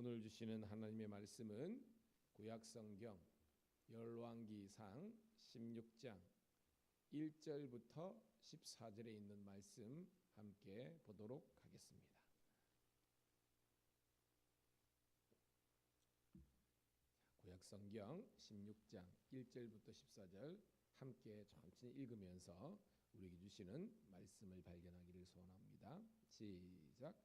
오늘 주시는 하나님의 말씀은 구약성경 열왕기상 16장 1절부터 14절에 있는 말씀 함께 보도록 하겠습니다. 구약성경 16장 1절부터 14절 함께 천천히 읽으면서 우리에게 주시는 말씀을 발견하기를 소원합니다. 시작.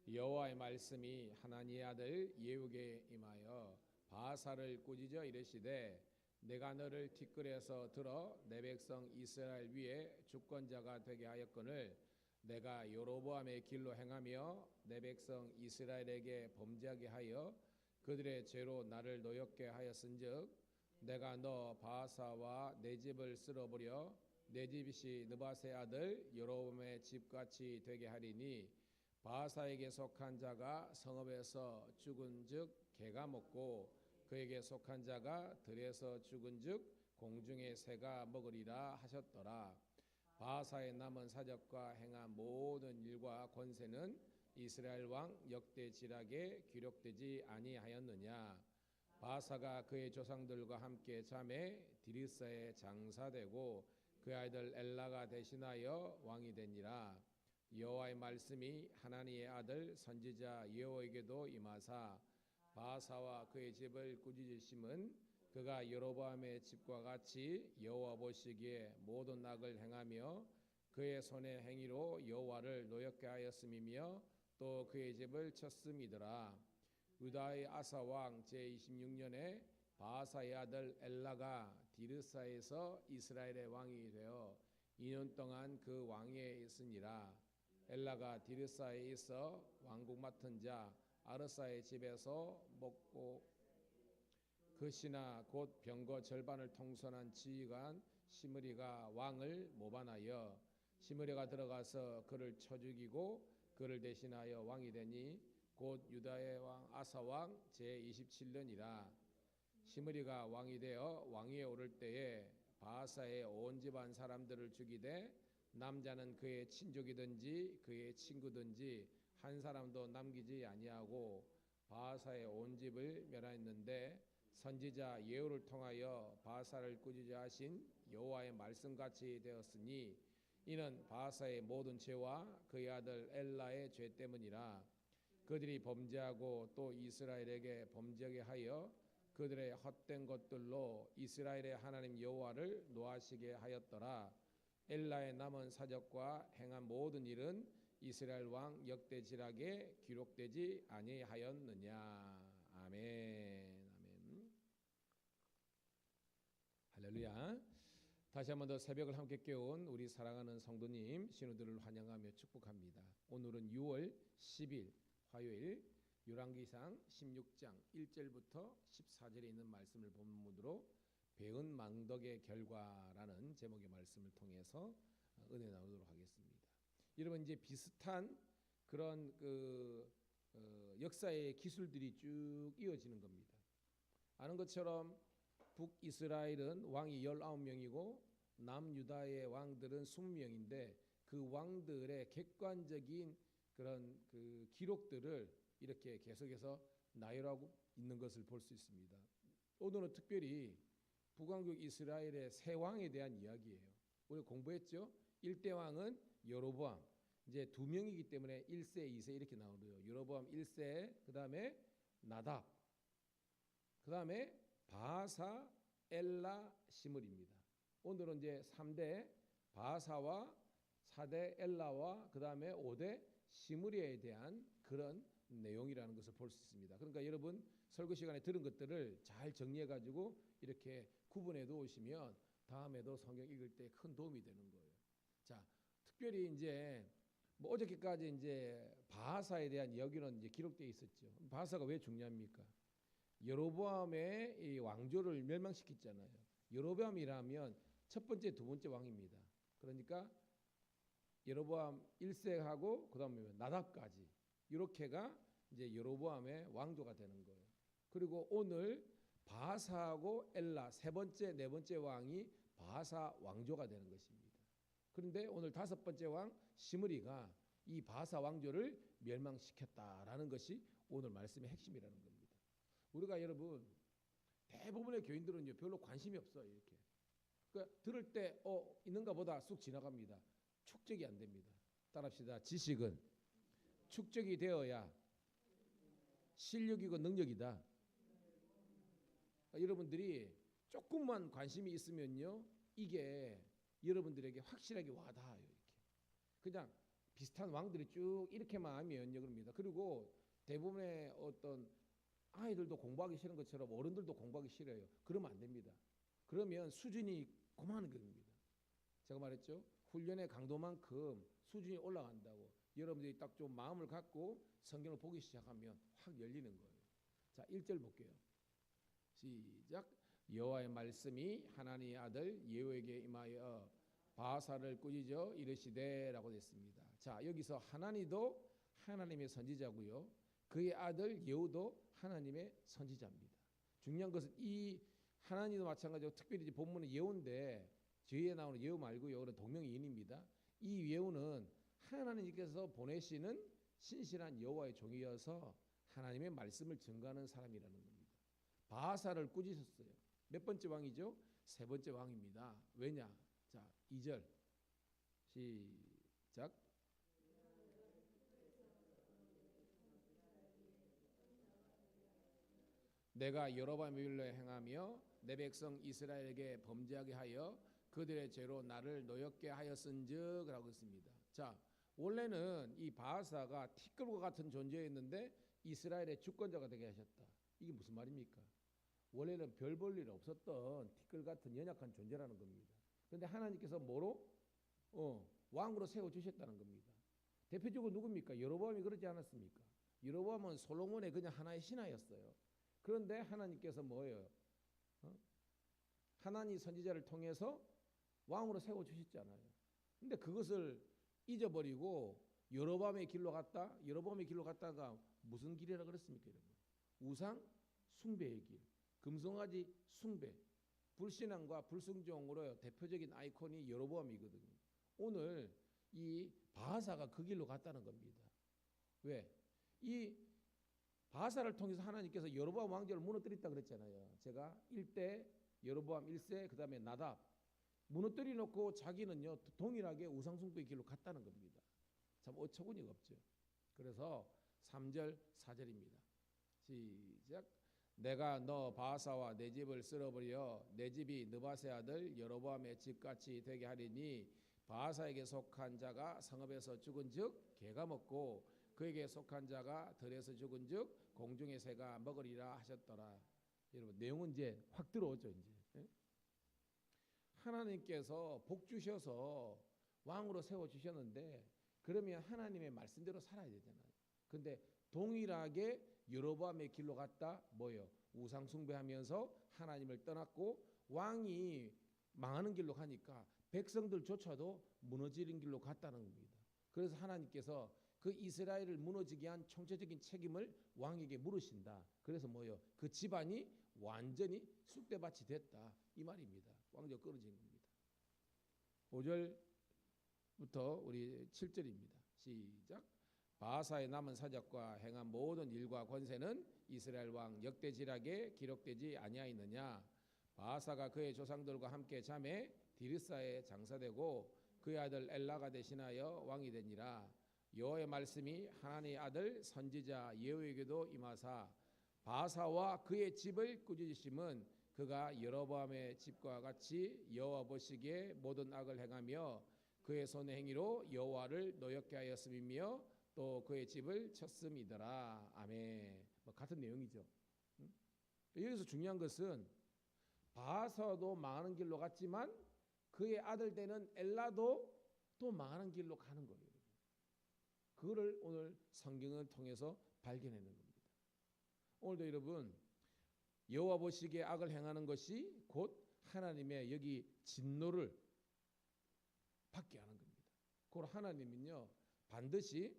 여호와의 말씀이 하나니의 아들 예후에게 임하여 바하사를 꾸짖어 이르시되 내가 너를 티끌에서 들어 내 백성 이스라엘 위에 주권자가 되게 하였거늘 내가 여로보암의 길로 행하며 내 백성 이스라엘에게 범죄하게 하여 그들의 죄로 나를 노엽게 하였은즉 내가 너 바하사와 내 집을 쓸어버려 내 집이 느밧의 아들 여로보암의 집같이 되게 하리니 바하사에게 속한 자가 성읍에서 죽은즉 개가 먹고 그에게 속한 자가 들에서 죽은즉 공중의 새가 먹으리라 하셨더라. 바하사의 남은 사적과 행한 모든 일과 권세는 이스라엘 왕 역대지락에 기록되지 아니하였느냐. 바하사가 그의 조상들과 함께 잠에 디르사에 장사되고 그 아들 엘라가 대신하여 왕이 되니라. 여호와의 말씀이 하나니의 아들 선지자 예후에게도 임하사 바하사와 그의 집을 꾸짖으심은 그가 여로보암의 집과 같이 여호와 보시기에 모든 악을 행하며 그의 손의 행위로 여호와를 노엽게 하였음이며 또 그의 집을 쳤음이더라. 유다의 아사 왕 제26년에 바하사의 아들 엘라가 디르사에서 이스라엘의 왕이 되어 2년 동안 그 왕위에 있으니라. 엘라가 디르사에 있어 왕국 맡은 자 아르사의 집에서 먹고 그 신하 곧 병거 절반을 통솔한 지휘관 시므리가 왕을 모반하여 시므리가 들어가서 그를 쳐 죽이고 그를 대신하여 왕이 되니 곧 유다의 왕 아사 왕 제27년이라. 시므리가 왕이 되어 왕위에 오를 때에 바하사의 온 집안 사람들을 죽이되 남자는 그의 친족이든지 그의 친구든지 한 사람도 남기지 아니하고 바하사의 온 집을 멸하였는데 선지자 예후를 통하여 바하사를 꾸짖어 하신 여호와의 말씀같이 되었으니 이는 바하사의 모든 죄와 그의 아들 엘라의 죄 때문이라. 그들이 범죄하고 또 이스라엘에게 범죄하게 하여 그들의 헛된 것들로 이스라엘의 하나님 여호와를 노하시게 하였더라. 엘라의 남은 사적과 행한 모든 일은 이스라엘 왕 역대지락에 기록되지 아니하였느냐. 아멘. 아멘. 할렐루야. 다시 한 번 더 새벽을 함께 깨운 우리 사랑하는 성도님 신우들을 환영하며 축복합니다. 오늘은 6월 10일 화요일 열왕기상 16장 1절부터 14절에 있는 말씀을 본문으로 배은 망덕의 결과라는 제목의 말씀을 통해서 은혜 나누도록 하겠습니다. 여러분 이제 비슷한 그런 역사의 기술들이 쭉 이어지는 겁니다. 아는 것처럼 북이스라엘은 왕이 19명이고 남유다의 왕들은 20명인데 그 왕들의 객관적인 그런 그 기록들을 이렇게 계속해서 나열하고 있는 것을 볼 수 있습니다. 오늘은 특별히 북왕국 이스라엘의 세 왕에 대한 이야기예요. 우리 공부했죠? 1대 왕은 여로보암. 이제 2명이기 때문에 1세, 2세 이렇게 나오고요. 여로보암 1세, 그다음에 나답. 그다음에 바하사, 엘라, 시므리입니다. 오늘은 이제 3대 바하사와 4대 엘라와 그다음에 5대 시므리에 대한 그런 내용이라는 것을 볼 수 있습니다. 그러니까 여러분 설교 시간에 들은 것들을 잘 정리해 가지고 이렇게 구분해 두시면 다음에도 성경 읽을 때 큰 도움이 되는 거예요. 자, 특별히 이제 어저께까지 이제 바하사에 대한 이야기는 이제 기록되어 있었죠. 바하사가 왜 중요합니까? 여로보암의 이 왕조를 멸망시켰잖아요. 여로보암이라면 첫 번째, 두 번째 왕입니다. 그러니까 여로보암 1세하고 그다음에 나답까지 이렇게가 이제 여로보암의 왕조가 되는 거예요. 그리고 오늘 바하사하고 엘라 세 번째, 네 번째 왕이 바하사 왕조가 되는 것입니다. 그런데 오늘 다섯 번째 왕 시므리가 이 바하사 왕조를 멸망시켰다라는 것이 오늘 말씀의 핵심이라는 겁니다. 우리가 여러분 대부분의 교인들은요 별로 관심이 없어요. 이렇게 그러니까 들을 때 있는가 보다 쑥 지나갑니다. 축적이 안 됩니다. 따라합시다. 지식은 축적이 되어야 실력이고 능력이다. 여러분들이 조금만 관심이 있으면요 이게 여러분들에게 확실하게 와닿아요. 이렇게 그냥 비슷한 왕들이 쭉 이렇게만 하면요 그럽니다. 그리고 대부분의 어떤 아이들도 공부하기 싫은 것처럼 어른들도 공부하기 싫어요. 그러면 안 됩니다. 그러면 수준이 그만한 겁니다. 제가 말했죠. 훈련의 강도만큼 수준이 올라간다고. 여러분들이 딱 좀 마음을 갖고 성경을 보기 시작하면 확 열리는 거예요. 자, 1절 볼게요. 시작. 여호와의 말씀이 하나님의 아들 예후에게 임하여 바사를 꾸짖어 이르시되라고 됐습니다. 자, 여기서 하나니도 하나님의 선지자고요. 그의 아들 예후도 하나님의 선지자입니다. 중요한 것은 이 하나님도 마찬가지로 특별히 본문은 예후인데 뒤에 나오는 예후 말고요. 그건 동명이인입니다. 이 예후는 하나님께서 보내시는 신실한 여호와의 종이어서 하나님의 말씀을 증거하는 사람이라는 겁니다. 바사를 꾸짖었어요. 몇 번째 왕이죠? 세 번째 왕입니다. 왜냐? 자, 2절 시작. 내가 여로보암의 일로 행하며 내 백성 이스라엘에게 범죄하게 하여 그들의 죄로 나를 노엽게 하였은즉 라고 했습니다. 자, 원래는 이 바하사가 티끌과 같은 존재였는데 이스라엘의 주권자가 되게 하셨다. 이게 무슨 말입니까? 원래는 별 볼 일 없었던 티끌 같은 연약한 존재라는 겁니다. 그런데 하나님께서 뭐로? 왕으로 세워주셨다는 겁니다. 대표적으로 누굽니까? 여로보암이 그러지 않았습니까? 여로보암은 솔로몬의 그냥 하나의 신하였어요. 그런데 하나님께서 뭐예요? 하나님 선지자를 통해서 왕으로 세워주셨잖아요. 근데 그것을 잊어버리고 여로보암의 길로 갔다. 여로보암의 길로 갔다가 무슨 길이라 그랬습니까? 여러분? 우상 숭배의 길, 금송아지 숭배, 불신앙과 불순종으로 대표적인 아이콘이 여로보암이거든요. 오늘 이 바하사가 그 길로 갔다는 겁니다. 왜? 이 바하사를 통해서 하나님께서 여로보암 왕조를 무너뜨렸다 그랬잖아요. 제가 1대 여로보암 1세 그다음에 나답 무너뜨려 놓고 자기는요 동일하게 우상숭배의 길로 갔다는 겁니다. 참 어처구니가 없죠. 그래서 3절 4절입니다. 시작. 내가 너 바하사와 내 집을 쓸어버려 내 집이 느바세 아들 여로보암의 집같이 되게 하리니 바하사에게 속한 자가 성읍에서 죽은즉 개가 먹고 그에게 속한 자가 들에서 죽은즉 공중의 새가 먹으리라 하셨더라. 여러분 내용은 이제 확 들어오죠. 이제 하나님께서 복 주셔서 왕으로 세워 주셨는데 그러면 하나님의 말씀대로 살아야 되잖아요. 근데 동일하게 여로보암의 길로 갔다 뭐예요? 우상 숭배하면서 하나님을 떠났고 왕이 망하는 길로 가니까 백성들조차도 무너지는 길로 갔다는 겁니다. 그래서 하나님께서 그 이스라엘을 무너지게 한 총체적인 책임을 왕에게 물으신다. 그래서 뭐예요? 그 집안이 완전히 쑥대밭이 됐다. 이 말입니다. 왕조가 끊어진 겁니다. 5절부터 우리 7절입니다. 시작. 바하사의 남은 사적과 행한 모든 일과 권세는 이스라엘 왕 역대지락에 기록되지 아니하였느냐. 바하사가 그의 조상들과 함께 잠에 디르사에 장사되고 그의 아들 엘라가 대신하여 왕이 되니라. 여호와의 말씀이 하나님의 아들 선지자 예후에게도 임하사 바하사와 그의 집을 꾸짖으심은 그가 여로보암의 집과 같이 여호와 보시기에 모든 악을 행하며 그의 손의 행위로 여호와를 노엽게 하였음이며 또 그의 집을 쳤음이더라. 아멘. 뭐 같은 내용이죠. 여기서 중요한 것은 바하사도 망하는 길로 갔지만 그의 아들 되는 엘라도 또 망하는 길로 가는 거예요. 그거를 오늘 성경을 통해서 발견하는 겁니다. 오늘도 여러분 여호와 보시기에 악을 행하는 것이 곧 하나님의 여기 진노를 받게 하는 겁니다. 그걸 하나님은요 반드시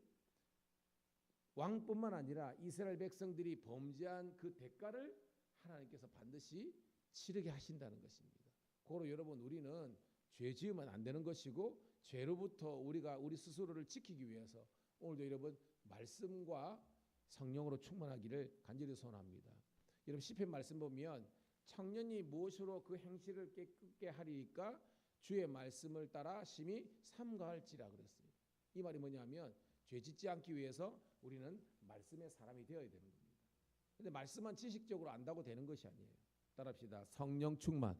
왕뿐만 아니라 이스라엘 백성들이 범죄한 그 대가를 하나님께서 반드시 치르게 하신다는 것입니다. 그로 여러분 우리는 죄 지으면 안 되는 것이고 죄로부터 우리가 우리 스스로를 지키기 위해서 오늘도 여러분 말씀과 성령으로 충만하기를 간절히 소원합니다. 여러분 시편 말씀 보면 청년이 무엇으로 그 행실을 깨끗게 하리이까 주의 말씀을 따라 심히 삼가할지라 그랬어요. 이 말이 뭐냐면 죄 짓지 않기 위해서 우리는 말씀의 사람이 되어야 되는 겁니다. 근데 말씀만 지식적으로 안다고 되는 것이 아니에요. 따라합시다. 성령 충만.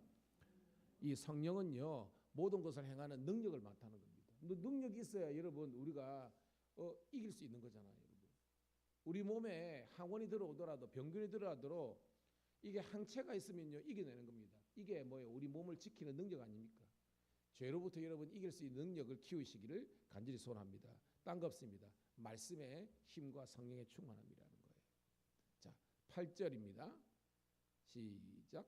이 성령은요 모든 것을 행하는 능력을 나타내는 겁니다. 능력이 있어야 여러분 우리가 이길 수 있는 거잖아요. 여러분. 우리 몸에 항원이 들어오더라도 병균이 들어오더라도 이게 항체가 있으면요 이겨내는 겁니다. 이게 뭐예요? 우리 몸을 지키는 능력 아닙니까? 죄로부터 여러분 이길 수 있는 능력을 키우시기를 간절히 소원합니다. 딴 거 없습니다. 말씀의 힘과 성령의 충만함이라는 거예요. 자, 8절입니다. 시작.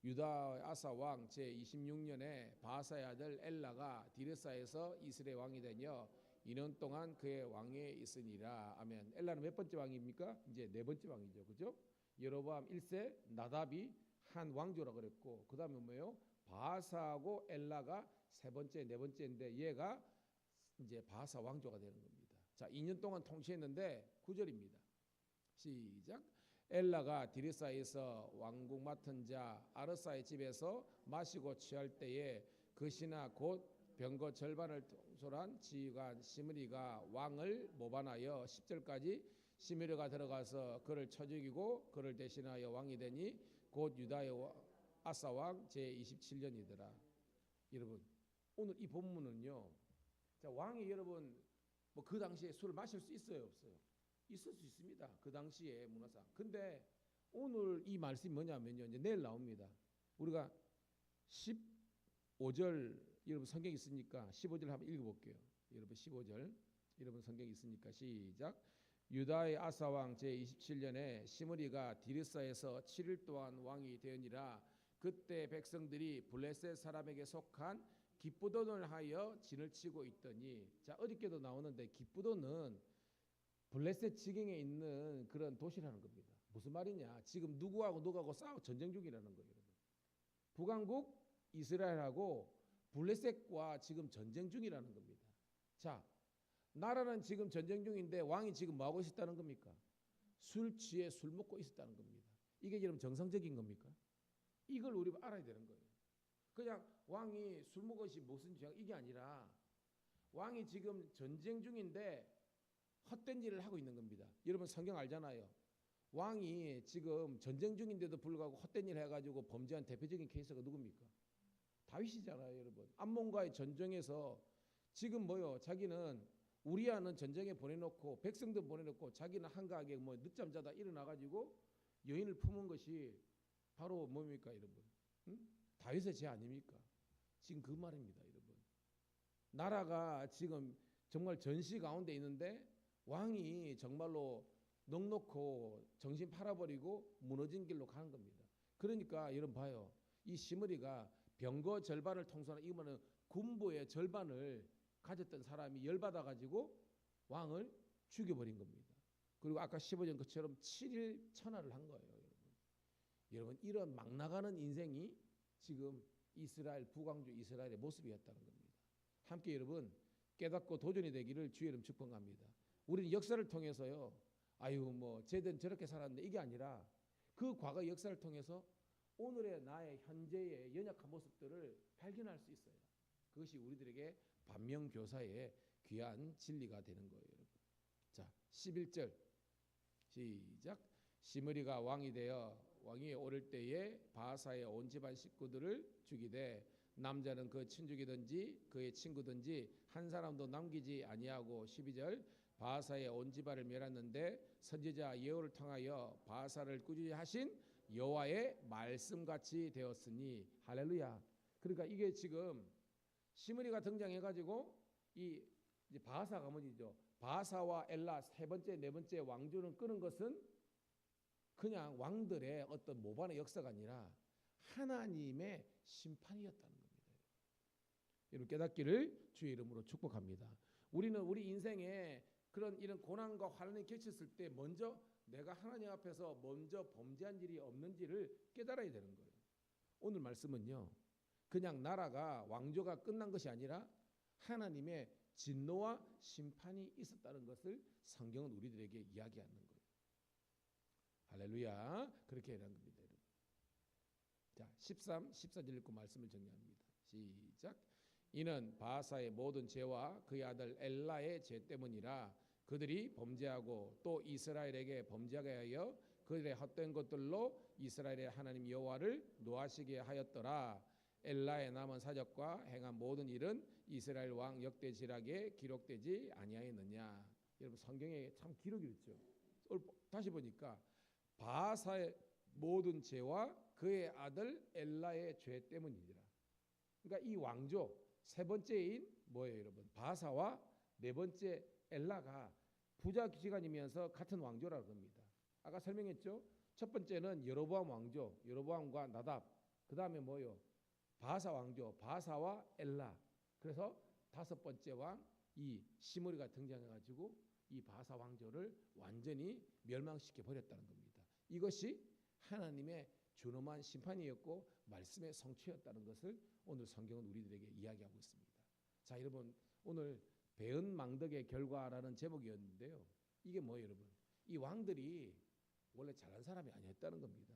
유다 아사 왕 제26년에 바하사의 아들 엘라가 디르사에서 이스라엘 왕이 되며 2년 동안 그의 왕위에 있으니라. 아멘. 엘라는 몇 번째 왕입니까? 이제 네 번째 왕이죠. 그죠? 여로보암 1세 나답이 한 왕조라 그랬고 그다음에 뭐예요? 바하사하고 엘라가 세 번째, 네 번째인데 얘가 이제 바하사 왕조가 되는 겁니다. 자, 2년 동안 통치했는데 9절입니다. 시작. 엘라가 디르사에서 왕국 맡은 자 아르사의 집에서 마시고 취할 때에 그 신하 곧 병거 절반을 통솔한 지휘관 시므리가 왕을 모반하여 10절까지 시므리가 들어가서 그를 쳐 죽이고 그를 대신하여 왕이 되니 곧 유다의 아사 왕 제27년이더라. 여러분 오늘 이 본문은요. 자, 왕이 여러분 뭐 그 당시에 술을 마실 수 있어요, 없어요? 있을 수 있습니다. 그 당시에 문화상. 근데 오늘 이 말씀이 뭐냐면요. 이제 내일 나옵니다. 우리가 15절 여러분 성경 있으니까 15절 한번 읽어볼게요. 여러분 15절 여러분 성경 있으니까 시작. 유다의 아사 왕 제27년에 시므리가 디르사에서 7일 동안 왕이 되었니라. 그때 백성들이 블레셋 사람에게 속한 기쁘돈을 하여 진을 치고 있더니 자 어저께도 나오는데 기쁘돈은 블레셋 지경에 있는 그런 도시라는 겁니다. 무슨 말이냐? 지금 누구하고 싸워 전쟁 중이라는 거예요. 북왕국 이스라엘하고 블레셋과 지금 전쟁 중이라는 겁니다. 자, 나라는 지금 전쟁 중인데 왕이 지금 뭐 하고 있었다는 겁니까? 술 취해 술 먹고 있었다는 겁니다. 이게 여러분 정상적인 겁니까? 이걸 우리가 알아야 되는 거예요. 그냥 왕이 술 먹었이 무슨 죄가 이게 아니라 왕이 지금 전쟁 중인데 헛된 일을 하고 있는 겁니다. 여러분 성경 알잖아요. 왕이 지금 전쟁 중인데도 불구하고 헛된 일 해가지고 범죄한 대표적인 케이스가 누굽니까? 다윗이잖아요, 여러분. 암몬과의 전쟁에서 지금 뭐요? 자기는 우리아는 전쟁에 보내놓고 백성들 보내놓고 자기는 한가하게 뭐 늦잠 자다 일어나가지고 여인을 품은 것이 바로 뭡니까, 여러분? 응? 다윗의 죄 아닙니까? 지금 그 말입니다, 여러분. 나라가 지금 정말 전시 가운데 있는데 왕이 정말로 넉넉고 정신 팔아버리고 무너진 길로 가는 겁니다. 그러니까 여러분 봐요. 이 시므리가 병거 절반을 통솔한 이거는 군부의 절반을 가졌던 사람이 열받아가지고 왕을 죽여버린 겁니다. 그리고 아까 15년 것처럼 7일 천하를 한 거예요. 여러분 이런 막 나가는 인생이 지금 이스라엘 북왕주 이스라엘의 모습이었다는 겁니다. 함께 여러분 깨닫고 도전이 되기를 주의 이름 축복합니다. 우리는 역사를 통해서요. 아유 뭐 쟤는 저렇게 살았는데 이게 아니라 그 과거 역사를 통해서 오늘의 나의 현재의 연약한 모습들을 발견할 수 있어요. 그것이 우리들에게 반면교사의 귀한 진리가 되는 거예요. 여러분. 자 11절 시작. 시므리가 왕이 되어 왕위에 오를 때에 바하사의 온 집안 식구들을 죽이되 남자는 그 친족이든지 그의 친구든지 한 사람도 남기지 아니하고 12절 바하사의 온 집안을 멸했는데 선지자 예후를 통하여 바하사를 꾸짖게 하신 여호와의 말씀같이 되었으니 할렐루야. 그러니까 이게 지금 시므리가 등장해가지고 이제 바하사가 뭐죠? 바하사와 엘라 세 번째 네 번째 왕조는 끄는 것은 그냥 왕들의 어떤 모반의 역사가 아니라 하나님의 심판이었다는 겁니다. 여러분 깨닫기를 주의 이름으로 축복합니다. 우리는 우리 인생에 그런 이런 고난과 환난이 겹쳤을 때 먼저 내가 하나님 앞에서 먼저 범죄한 일이 없는지를 깨달아야 되는 거예요. 오늘 말씀은요. 그냥 나라가 왕조가 끝난 것이 아니라 하나님의 진노와 심판이 있었다는 것을 성경은 우리들에게 이야기하는 거예요. 할렐루야. 그렇게 해야 하는 겁니다, 여러분. 자, 13, 14절 읽고 말씀을 정리합니다. 시작. 이는 바하사의 모든 죄와 그의 아들 엘라의 죄 때문이라. 그들이 범죄하고 또 이스라엘에게 범죄하게 하여 그들의 헛된 것들로 이스라엘의 하나님 여호와를 노하시게 하였더라. 엘라의 남은 사적과 행한 모든 일은 이스라엘 왕 역대지락에 기록되지 아니하였느냐. 여러분 성경에 참 기록이 있죠. 다시 보니까 바하사의 모든 죄와 그의 아들 엘라의 죄 때문이니라. 그러니까 이 왕조 세 번째인 뭐예요, 여러분? 바하사와 네 번째 엘라가 부자 기간이면서 같은 왕조라고 합니다. 아까 설명했죠. 첫 번째는 여로보암 왕조, 여로보암과 나답. 그 다음에 뭐요? 바하사 왕조, 바하사와 엘라. 그래서 다섯 번째 왕 이 시므리가 등장해가지고 이 바하사 왕조를 완전히 멸망시켜 버렸다는 겁니다. 이것이 하나님의 준엄한 심판이었고 말씀의 성취였다는 것을 오늘 성경은 우리들에게 이야기하고 있습니다. 자, 여러분 오늘 배은망덕의 결과라는 제목이었는데요. 이게 뭐예요, 여러분? 이 왕들이 원래 잘난 사람이 아니었다는 겁니다.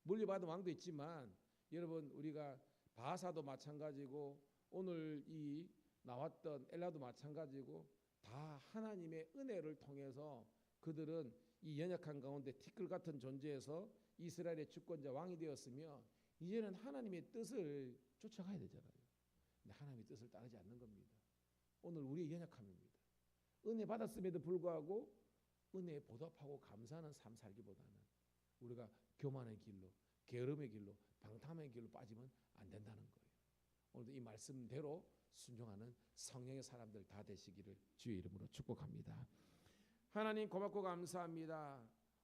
물려받은 왕도 있지만 여러분 우리가 바하사도 마찬가지고 오늘 이 나왔던 엘라도 마찬가지고 다 하나님의 은혜를 통해서 그들은 이 연약한 가운데 티끌 같은 존재에서 이스라엘의 주권자 왕이 되었으며 이제는 하나님의 뜻을 쫓아가야 되잖아요. 근데 하나님의 뜻을 따르지 않는 겁니다. 오늘 우리의 연약함입니다. 은혜 받았음에도 불구하고 은혜에 보답하고 감사하는 삶 살기보다는 우리가 교만의 길로, 게으름의 길로, 방탕의 길로 빠지면 안 된다는 거예요. 오늘도 이 말씀대로 순종하는 성령의 사람들 다 되시기를 주의 이름으로 축복합니다. 하나님 고맙고 감사합니다.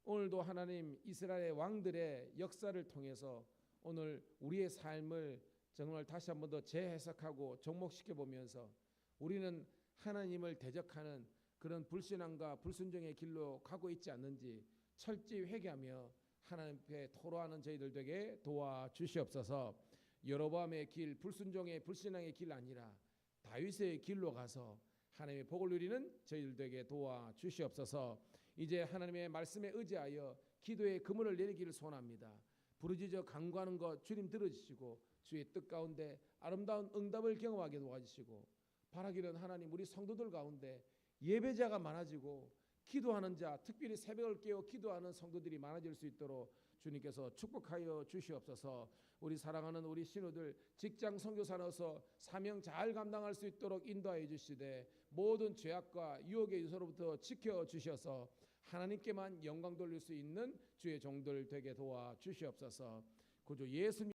오늘도 하나님 이스라엘 왕들의 역사를 통해서 오늘 우리의 삶을 정말 다시 한 번 더 재해석하고 접목시켜 보면서 우리는 하나님을 대적하는 그런 불신앙과 불순종의 길로 가고 있지 않는지 철저히 회개하며 하나님 앞에 토로하는 저희들 되게 도와주시옵소서. 여로보암의 길, 불순종의 불신앙의 길 아니라 다윗의 길로 가서 하나님의 복을 누리는 저희들 되게 도와주시옵소서. 이제 하나님의 말씀에 의지하여 기도의 그물을 내리기를 소원합니다. 부르짖어 간구하는 것 주님 들어주시고 주의 뜻 가운데 아름다운 응답을 경험하게 도와주시고 바라기는 하나님 우리 성도들 가운데 예배자가 많아지고 기도하는 자, 특별히 새벽을 깨어 기도하는 성도들이 많아질 수 있도록 주님께서 축복하여 주시옵소서. 우리 사랑하는 우리 신우들 직장 선교사로서 사명 잘 감당할 수 있도록 인도하여 주시되 모든 죄악과 유혹의 요소로부터 지켜 주셔서 하나님께만 영광 돌릴 수 있는 주의 종들 되게 도와 주시옵소서. 구주 예수님